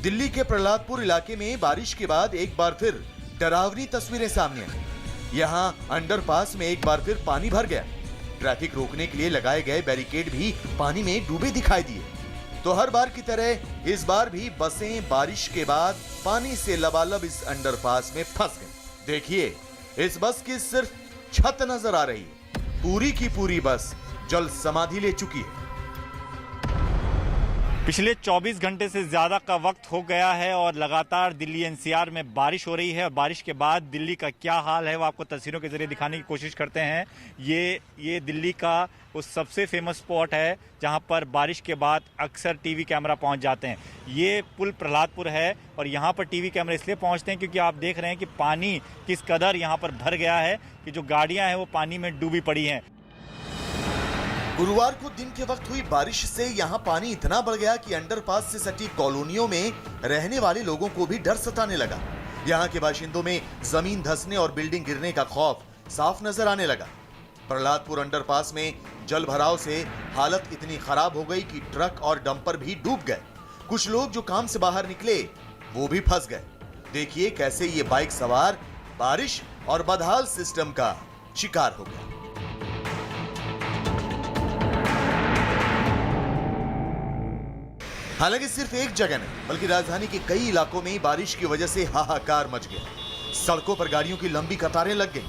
दिल्ली के प्रहलादपुर इलाके में बारिश के बाद एक बार फिर डरावनी तस्वीरें सामने आई। यहां अंडरपास में एक बार फिर पानी भर गया। ट्रैफिक रोकने के लिए लगाए गए बैरिकेड भी पानी में डूबे दिखाई दिए। तो हर बार की तरह इस बार भी बसें बारिश के बाद पानी से लबालब इस अंडरपास में फंस गई। देखिए, इस बस की सिर्फ छत नजर आ रही है। पूरी की पूरी बस जल समाधि ले चुकी है। पिछले 24 घंटे से ज़्यादा का वक्त हो गया है और लगातार दिल्ली एनसीआर में बारिश हो रही है। और बारिश के बाद दिल्ली का क्या हाल है वो आपको तस्वीरों के जरिए दिखाने की कोशिश करते हैं। ये दिल्ली का वो सबसे फेमस स्पॉट है जहां पर बारिश के बाद अक्सर टीवी कैमरा पहुंच जाते हैं। ये पुल प्रहलादपुर है और यहां पर टीवी कैमरे इसलिए पहुंचते हैं क्योंकि आप देख रहे हैं कि पानी किस कदर यहां पर भर गया है कि जो गाड़ियां हैं वो पानी में डूबी पड़ी हैं। गुरुवार को दिन के वक्त हुई बारिश से यहाँ पानी इतना बढ़ गया कि अंडरपास से सटी कॉलोनियों में रहने वाले लोगों को भी डर सताने लगा। यहाँ के बाशिंदों में जमीन धंसने और बिल्डिंग गिरने का खौफ साफ नजर आने लगा। प्रहलादपुर अंडरपास में जल भराव से हालत इतनी खराब हो गई कि ट्रक और डंपर भी डूब गए। कुछ लोग जो काम से बाहर निकले वो भी फंस गए। देखिए कैसे ये बाइक सवार बारिश और बदहाल सिस्टम का शिकार हो गया। हालांकि सिर्फ एक जगह नहीं बल्कि राजधानी के कई इलाकों में बारिश की वजह से हाहाकार मच गया। सड़कों पर गाड़ियों की लंबी कतारें लग गईं।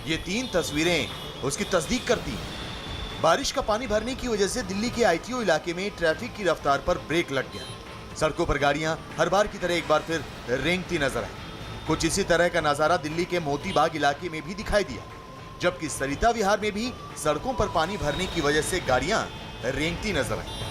ये 3 तस्वीरें उसकी तस्दीक करती हैं। बारिश का पानी भरने की वजह से दिल्ली के आईटीओ इलाके में ट्रैफिक की रफ्तार पर ब्रेक लग गया। सड़कों पर गाड़ियां हर बार की तरह एक बार फिर रेंगती नजर आई। कुछ इसी तरह का नजारा दिल्ली के मोती बाग इलाके में भी दिखाई दिया, जबकि सरिता विहार में भी सड़कों पर पानी भरने की वजह से गाड़ियां रेंगती नजर आई।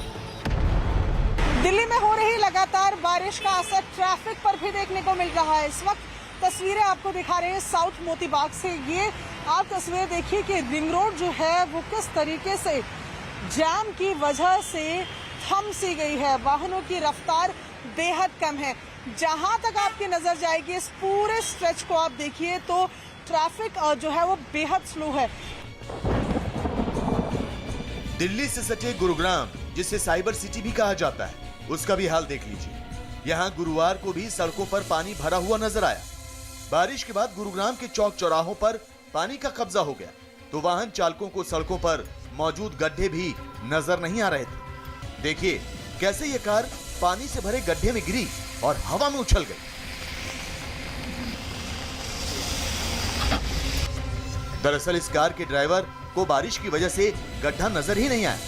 दिल्ली में हो रही लगातार बारिश का असर ट्रैफिक पर भी देखने को मिल रहा है। इस वक्त तस्वीरें आपको दिखा रहे हैं साउथ मोती बाग से। ये आप तस्वीरें देखिए कि रिंग रोड जो है वो किस तरीके से जाम की वजह से थम सी गई है। वाहनों की रफ्तार बेहद कम है। जहां तक आपकी नजर जाएगी इस पूरे स्ट्रेच को आप देखिए तो ट्रैफिक जो है वो बेहद स्लो है। दिल्ली से सटे गुरुग्राम, जिसे साइबर सिटी भी कहा जाता है, उसका भी हाल देख लीजिए। यहाँ गुरुवार को भी सड़कों पर पानी भरा हुआ नजर आया। बारिश के बाद गुरुग्राम के चौक चौराहों पर पानी का कब्जा हो गया, तो वाहन चालकों को सड़कों पर मौजूद गड्ढे भी नजर नहीं आ रहे थे। देखिए कैसे ये कार पानी से भरे गड्ढे में गिरी और हवा में उछल गई। दरअसल इस कार के ड्राइवर को बारिश की वजह से गड्ढा नजर ही नहीं आया।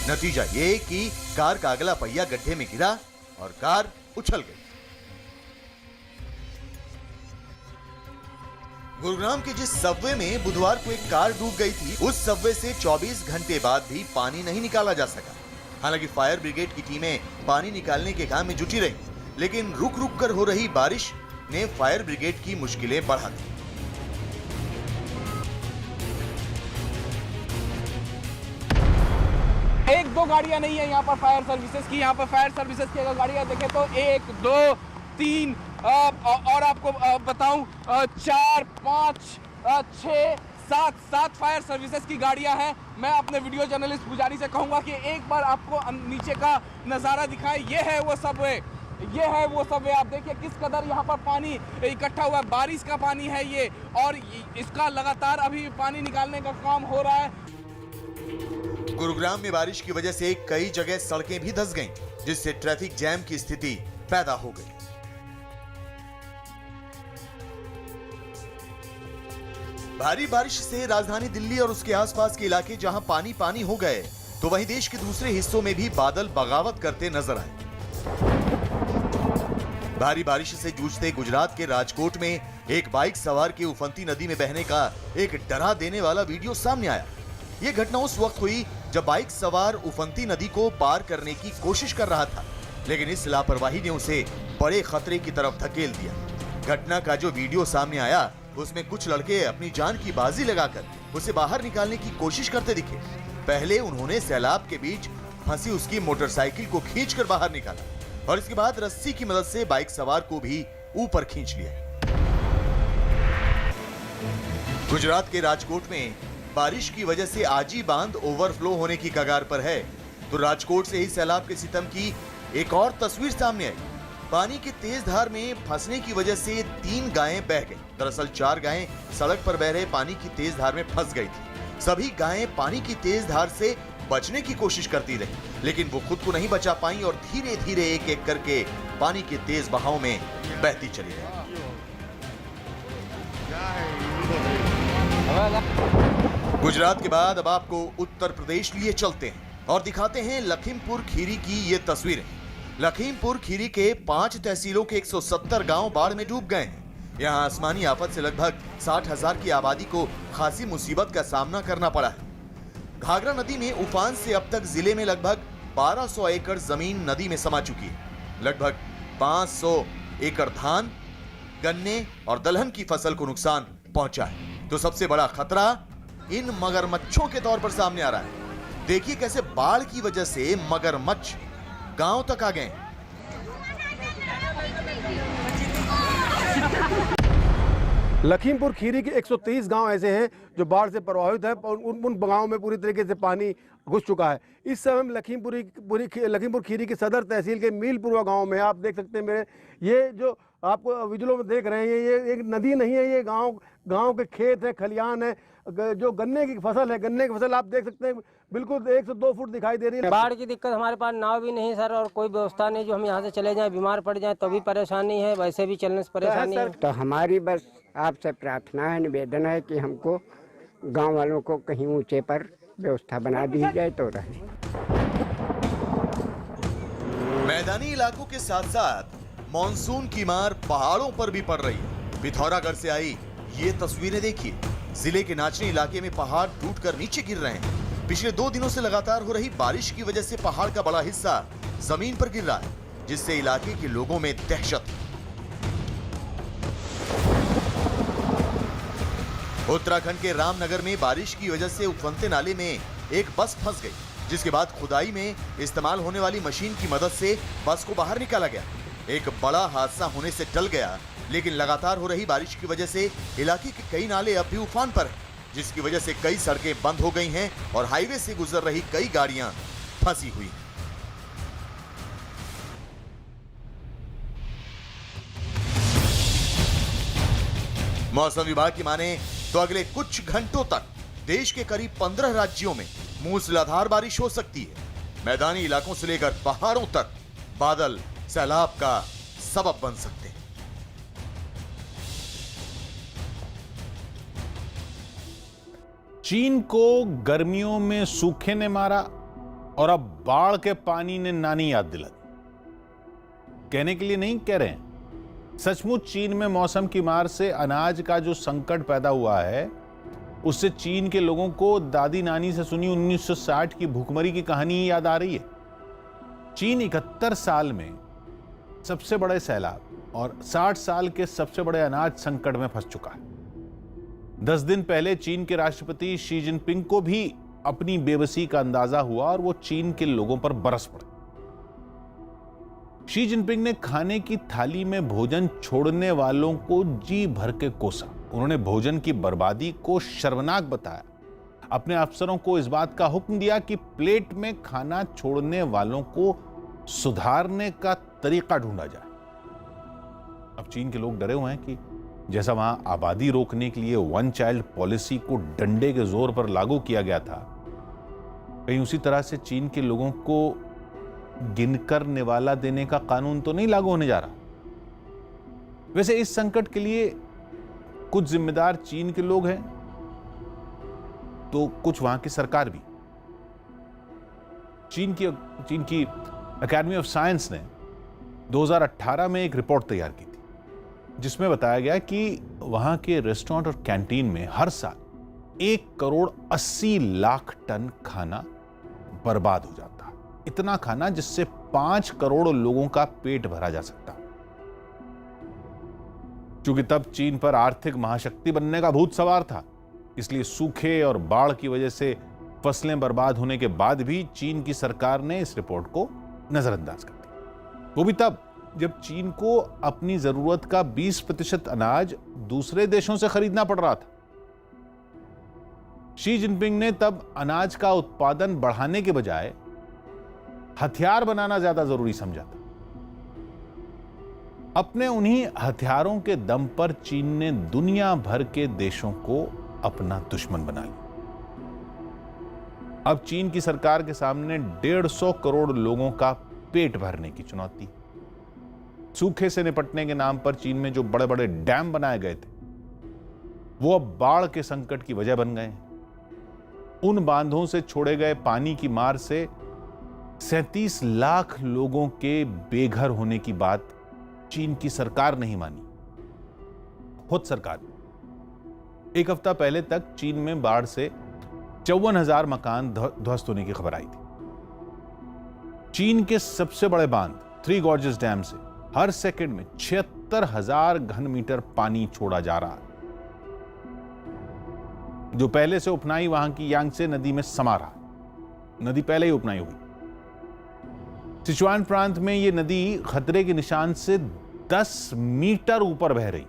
नतीजा ये कि कार का अगला पहिया गड्ढे में गिरा और कार उछल गई। गुरुग्राम के जिस सबवे में बुधवार को एक कार डूब गई थी, उस सबवे से 24 घंटे बाद भी पानी नहीं निकाला जा सका। हालांकि फायर ब्रिगेड की टीमें पानी निकालने के काम में जुटी रही, लेकिन रुक रुक कर हो रही बारिश ने फायर ब्रिगेड की मुश्किलें बढ़ा दी। एक दो गाड़ियां नहीं है यहाँ पर फायर सर्विसेज की। यहाँ पर फायर सर्विसेज की अगर गाड़ियां देखें तो 1 2 3 और आपको बताऊं 4 5 6 7 फायर सर्विसेज की गाड़ियां हैं। मैं अपने वीडियो जर्नलिस्ट पुजारी से कहूंगा कि एक बार आपको नीचे का नज़ारा दिखाएं। ये है वो सबवे, आप देखिए किस कदर यहाँ पर पानी इकट्ठा हुआ है। बारिश का पानी है ये, और इसका लगातार अभी पानी निकालने का काम हो रहा है। गुरुग्राम में बारिश की वजह से कई जगह सड़कें भी धंस गईं, जिससे ट्रैफिक जैम की स्थिति पैदा हो गई। भारी बारिश से राजधानी दिल्ली और उसके आसपास के इलाके जहां पानी पानी हो गए, तो वहीं देश के दूसरे हिस्सों में भी बादल बगावत करते नजर आए। भारी बारिश से जूझते गुजरात के राजकोट में एक बाइक सवार के उफनती नदी में बहने का एक डरा देने वाला वीडियो सामने आया। यह घटना उस वक्त हुई जब बाइक सवार उफनती नदी को पार करने की कोशिश कर रहा था, लेकिन इस लापरवाही ने उसे बड़े खतरे की तरफ धकेल दिया। घटना का जो वीडियो सामने आया उसमें कुछ लड़के अपनी जान की बाजी लगाकर उसे बाहर निकालने की कोशिश करते दिखे। पहले उन्होंने सैलाब के बीच फंसी उसकी मोटरसाइकिल को खींचकर बाहर निकाला और इसके बाद रस्सी की मदद से बाइक सवार को भी ऊपर खींच लिया। गुजरात के राजकोट में बारिश की वजह से आजी बांध ओवरफ्लो होने की कगार पर है, तो राजकोट से ही सैलाब के सितम की एक और तस्वीर सामने आई। पानी की तेज धार में फंसने की वजह से 3 गायें बह गईं। दरअसल 4 गायें सड़क पर बह रहे पानी की तेज धार में फंस गई थी। सभी गायें पानी की तेज धार से बचने की कोशिश करती रही, लेकिन वो खुद को नहीं बचा पाई और धीरे धीरे एक एक करके पानी के तेज बहाव में बहती चली गई। गुजरात के बाद अब आपको उत्तर प्रदेश लिए चलते हैं और दिखाते हैं लखीमपुर खीरी की ये तस्वीरें। लखीमपुर खीरी के 5 तहसीलों के 170 गांव बाढ़ में डूब गए हैं। यहां आसमानी आफत से लगभग 60,000 की आबादी को खासी मुसीबत का सामना करना पड़ा है। घाघरा नदी में उफान से अब तक जिले में लगभग 1200 एकड़ जमीन नदी में समा चुकी है। लगभग 500 एकड़ धान, गन्ने और दलहन की फसल को नुकसान पहुंचा है। तो सबसे बड़ा खतरा इन मगरमच्छों के तौर पर सामने आ रहा है। देखिए कैसे बाढ़ की वजह से मगरमच्छ गांव तक आ गए। लखीमपुर खीरी के 123 गांव ऐसे हैं जो बाढ़ से प्रभावित है और उन गांवों में पूरी तरीके से पानी घुस चुका है। इस समय लखीमपुर खीरी की सदर तहसील के मीलपुरवा गांव में आप देख सकते हैं मेरे ये जो आपको विजुअलों में देख रहे हैं, ये एक नदी नहीं है, ये गांव के खेत है, खलियान है। जो गन्ने की फसल है, गन्ने की फसल आप देख सकते हैं बिल्कुल 1 से 2 फुट दिखाई दे रही है। बाढ़ की दिक्कत हमारे पास नाव भी नहीं सर, और कोई व्यवस्था नहीं जो हम यहाँ से चले जाएं, बीमार पड़ जाएं तो भी परेशानी है, वैसे भी चलने से परेशानी है। तो हमारी बस आपसे प्रार्थना है, निवेदन है कि हमको गांव वालों को कहीं ऊंचे पर व्यवस्था बना दी जाए तो रहे। मैदानी इलाकों के साथ साथ मॉनसून की मार पहाड़ों पर भी पड़ रही है। पिथौरागढ़ से आई ये तस्वीरें देखिए। जिले के नाचनी इलाके में पहाड़ टूटकर नीचे गिर रहे हैं। पिछले 2 दिनों से लगातार हो रही बारिश की वजह से पहाड़ का बड़ा हिस्सा जमीन पर गिर रहा है, जिससे इलाके के लोगों में दहशत है। उत्तराखंड के रामनगर में बारिश की वजह से उफनते नाले में एक बस फंस गई, जिसके बाद खुदाई में इस्तेमाल होने वाली मशीन की मदद से बस को बाहर निकाला गया। एक बड़ा हादसा होने से टल गया, लेकिन लगातार हो रही बारिश की वजह से इलाके के कई नाले अब भी उफान पर हैं, जिसकी वजह से कई सड़कें बंद हो गई हैं और हाईवे से गुजर रही कई गाड़ियां फंसी हुई हैं। मौसम विभाग की माने तो अगले कुछ घंटों तक देश के करीब 15 राज्यों में मूसलाधार बारिश हो सकती है। मैदानी इलाकों से लेकर पहाड़ों तक बादल सैलाब का सबब बन सकते हैं। चीन को गर्मियों में सूखे ने मारा और अब बाढ़ के पानी ने नानी याद दिला दी। कहने के लिए नहीं कह रहे हैं, सचमुच चीन में मौसम की मार से अनाज का जो संकट पैदा हुआ है, उससे चीन के लोगों को दादी नानी से सुनी 1960 की भूखमरी की कहानी ही याद आ रही है। चीन 71 साल में सबसे बड़े सैलाब और 60 साल के सबसे बड़े अनाज संकट में फंस चुका है। 10 दिन पहले चीन के राष्ट्रपति शी जिनपिंग को भी अपनी बेबसी का अंदाजा हुआ और वो चीन के लोगों पर बरस पड़े। शी जिनपिंग ने खाने की थाली में भोजन छोड़ने वालों को जी भर के कोसा। उन्होंने भोजन की बर्बादी को शर्मनाक बताया। अपने अफसरों को इस बात का हुक्म दिया कि प्लेट में खाना छोड़ने वालों को सुधारने का तरीका ढूंढा जाए। अब चीन के लोग डरे हुए हैं कि जैसा वहां आबादी रोकने के लिए 1 चाइल्ड पॉलिसी को डंडे के जोर पर लागू किया गया था, कहीं उसी तरह से चीन के लोगों को गिनकर निवाला देने का कानून तो नहीं लागू होने जा रहा। वैसे इस संकट के लिए कुछ जिम्मेदार चीन के लोग हैं तो कुछ वहां की सरकार भी। चीन की एकेडमी ऑफ साइंस ने 2018 में एक रिपोर्ट तैयार की थी, जिसमें बताया गया कि वहां के रेस्टोरेंट और कैंटीन में हर साल 1 करोड़ 80 लाख टन खाना बर्बाद हो जाता है। इतना खाना जिससे 5 करोड़ लोगों का पेट भरा जा सकता। क्योंकि तब चीन पर आर्थिक महाशक्ति बनने का भूत सवार था, इसलिए सूखे और बाढ़ की वजह से फसलें बर्बाद होने के बाद भी चीन की सरकार ने इस रिपोर्ट को नजरअंदाज कर दिया। वो भी तब जब चीन को अपनी जरूरत का 20% अनाज दूसरे देशों से खरीदना पड़ रहा था। शी जिनपिंग ने तब अनाज का उत्पादन बढ़ाने के बजाय हथियार बनाना ज्यादा जरूरी समझा था। अपने उन्हीं हथियारों के दम पर चीन ने दुनिया भर के देशों को अपना दुश्मन बना लिया। अब चीन की सरकार के सामने 150 करोड़ लोगों का पेट भरने की चुनौती। सूखे से निपटने के नाम पर चीन में जो बड़े बड़े डैम बनाए गए थे वो अब बाढ़ के संकट की वजह बन गए। उन बांधों से छोड़े गए पानी की मार से 37 लाख लोगों के बेघर होने की बात चीन की सरकार नहीं मानी, खुद सरकार। एक हफ्ता पहले तक चीन में बाढ़ से 54,000 मकान ध्वस्त होने की खबर आई थी। चीन के सबसे बड़े बांध थ्री गॉर्जेस डैम से हर सेकंड में 76,000 घन मीटर पानी छोड़ा जा रहा है, जो पहले से उपनाई वहां की यांगत्से नदी में समा रहा। नदी पहले ही उपनाई हुई। सिचुआन प्रांत में यह नदी खतरे के निशान से 10 मीटर ऊपर बह रही,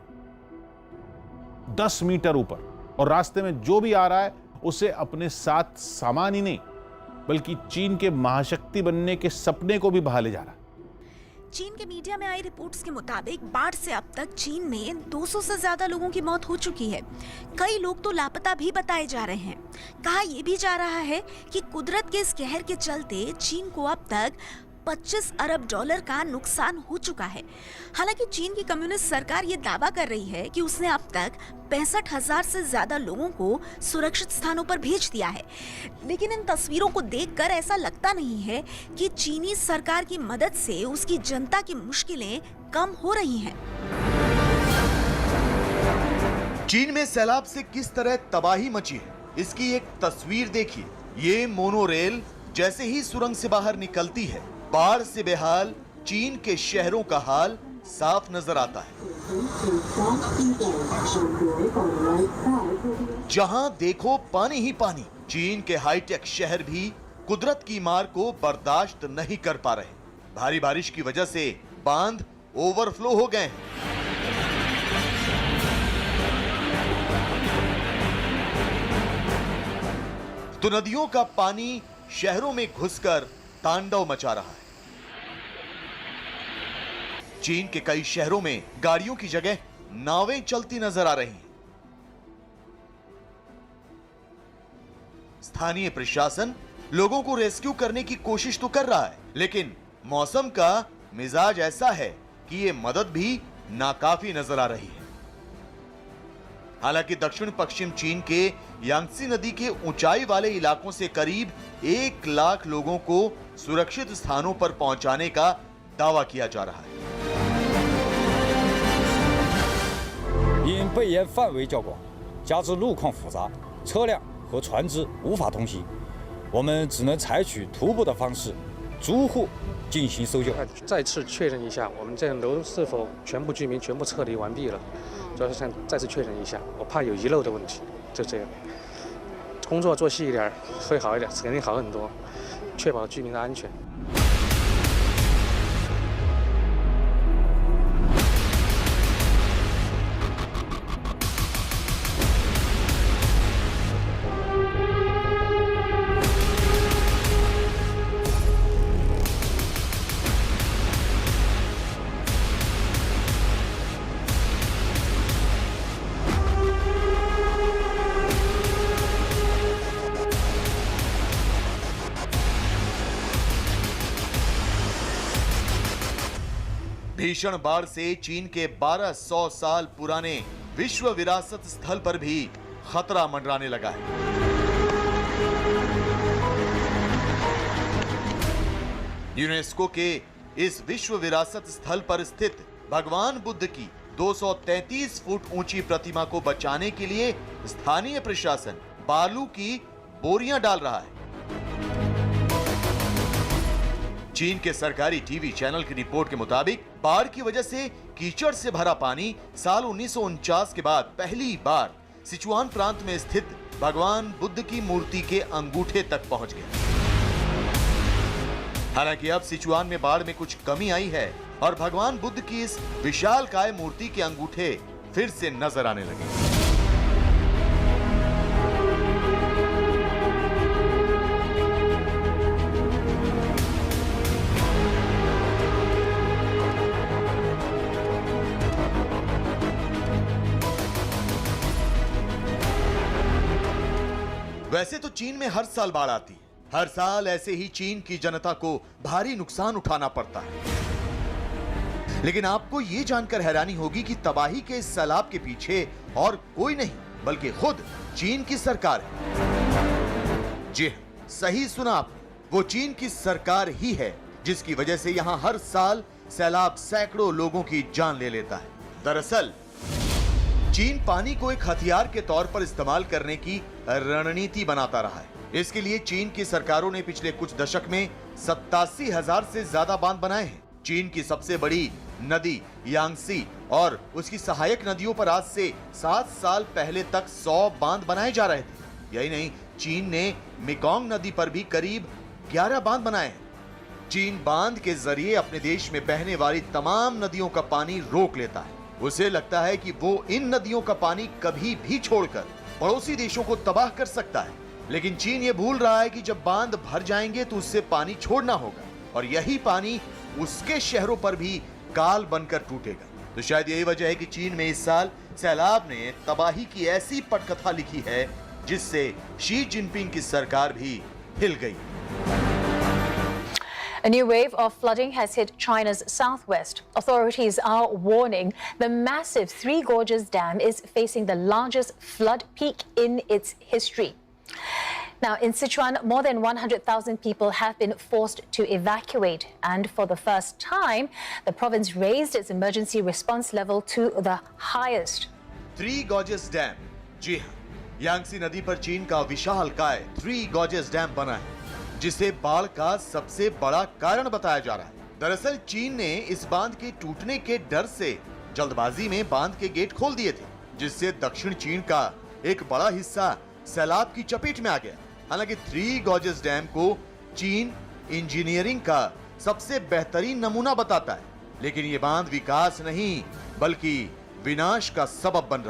10 मीटर ऊपर, और रास्ते में जो भी आ रहा है उसे अपने साथ सामान ही नहीं बल्कि चीन के महाशक्ति बनने के सपने को भी बहा ले जा रहा है। चीन के मीडिया में आई रिपोर्ट्स के मुताबिक बाढ़ से अब तक चीन में 200 से ज्यादा लोगों की मौत हो चुकी है। कई लोग तो लापता भी बताए जा रहे हैं। कहा यह भी जा रहा है कि कुदरत के इस कहर के चलते चीन को अब तक 25 अरब डॉलर का नुकसान हो चुका है। हालांकि चीन की कम्युनिस्ट सरकार ये दावा कर रही है कि उसने अब तक 65,000 से ज्यादा लोगों को सुरक्षित स्थानों पर भेज दिया है, लेकिन इन तस्वीरों को देखकर ऐसा लगता नहीं है कि चीनी सरकार की मदद से उसकी जनता की मुश्किलें कम हो रही हैं। चीन में सैलाब से किस तरह तबाही मची है, इसकी एक तस्वीर देखिए। ये मोनोरेल जैसे ही सुरंग से बाहर निकलती है, बाढ़ से बेहाल चीन के शहरों का हाल साफ नजर आता है। जहां देखो पानी ही पानी। चीन के हाईटेक शहर भी कुदरत की मार को बर्दाश्त नहीं कर पा रहे। भारी बारिश की वजह से बांध ओवरफ्लो हो गए हैं। तो नदियों का पानी शहरों में घुसकर तांडव मचा रहा है। चीन के कई शहरों में गाड़ियों की जगह नावें चलती नजर आ रही हैं। स्थानीय प्रशासन लोगों को रेस्क्यू करने की कोशिश तो कर रहा है, लेकिन मौसम का मिजाज ऐसा है कि ये मदद भी नाकाफी नजर आ रही है। हालांकि दक्षिण पश्चिम चीन के यांगत्से नदी के ऊंचाई वाले इलाकों से करीब 1 लाख लोगों को सुरक्षित स्थानों पर पहुंचाने का दावा किया जा रहा है। 因被淹范围较广，加之路况复杂，车辆和船只无法通行，我们只能采取徒步的方式，逐户进行搜救。再次确认一下，我们这个楼是否全部居民全部撤离完毕了？主要是想再次确认一下，我怕有遗漏的问题，就这样。工作做细一点会好一点，肯定好很多，确保居民的安全。 भीषण बाढ़ से चीन के 1200 साल पुराने विश्व विरासत स्थल पर भी खतरा मंडराने लगा है। यूनेस्को के इस विश्व विरासत स्थल पर स्थित भगवान बुद्ध की 233 फुट ऊंची प्रतिमा को बचाने के लिए स्थानीय प्रशासन बालू की बोरियां डाल रहा है। चीन के सरकारी टीवी चैनल की रिपोर्ट के मुताबिक बाढ़ की वजह से कीचड़ से भरा पानी साल 1949 के बाद पहली बार सिचुआन प्रांत में स्थित भगवान बुद्ध की मूर्ति के अंगूठे तक पहुंच गया। हालांकि अब सिचुआन में बाढ़ में कुछ कमी आई है और भगवान बुद्ध की इस विशालकाय मूर्ति के अंगूठे फिर से नजर आने लगे। वैसे तो चीन में हर साल बाढ़ आती है, हर साल ऐसे ही चीन की जनता को भारी नुकसान उठाना पड़ता है। लेकिन आपको यह जानकर हैरानी होगी कि तबाही के इस सैलाब के पीछे और कोई नहीं बल्कि खुद चीन की सरकार है। जी हां, सही सुना आपने, वो चीन की सरकार ही है जिसकी वजह से यहां हर साल सैलाब सैकड़ों लोगों की जान ले लेता है। दरअसल चीन पानी को एक हथियार के तौर पर इस्तेमाल करने की रणनीति बनाता रहा है। इसके लिए चीन की सरकारों ने पिछले कुछ दशक में 87,000 से ज्यादा बांध बनाए हैं। चीन की सबसे बड़ी नदी यांगसी और उसकी सहायक नदियों पर आज से 7 साल पहले तक 100 बांध बनाए जा रहे थे। यही नहीं, चीन ने मेकोंग नदी पर भी करीब 11 बांध बनाए हैं। चीन बांध के जरिए अपने देश में बहने वाली तमाम नदियों का पानी रोक लेता है। उसे लगता है कि वो इन नदियों का पानी कभी भी छोड़कर पड़ोसी देशों को तबाह कर सकता है। लेकिन चीन ये भूल रहा है कि जब बांध भर जाएंगे तो उससे पानी छोड़ना होगा और यही पानी उसके शहरों पर भी काल बनकर टूटेगा। तो शायद यही वजह है कि चीन में इस साल सैलाब ने तबाही की ऐसी पटकथा लिखी है जिससे शी जिनपिंग की सरकार भी हिल गई। A new wave of flooding has hit China's southwest. Authorities are warning the massive Three Gorges Dam is facing the largest flood peak in its history. Now, in Sichuan, more than 100,000 people have been forced to evacuate. And for the first time, the province raised its emergency response level to the highest. Three Gorges Dam. जी हाँ, Yangtze नदी पर चीन का विशालकाय Three Gorges Dam बना है, जिसे बाढ़ का सबसे बड़ा कारण बताया जा रहा है। दरअसल चीन ने इस बांध के टूटने के डर से जल्दबाजी में बांध के गेट खोल दिए थे, जिससे दक्षिण चीन का एक बड़ा हिस्सा सैलाब की चपेट में आ गया। हालांकि थ्री गॉर्जेस डैम को चीन इंजीनियरिंग का सबसे बेहतरीन नमूना बताता है, लेकिन ये बांध विकास नहीं बल्कि विनाश का सबब बन रहा है।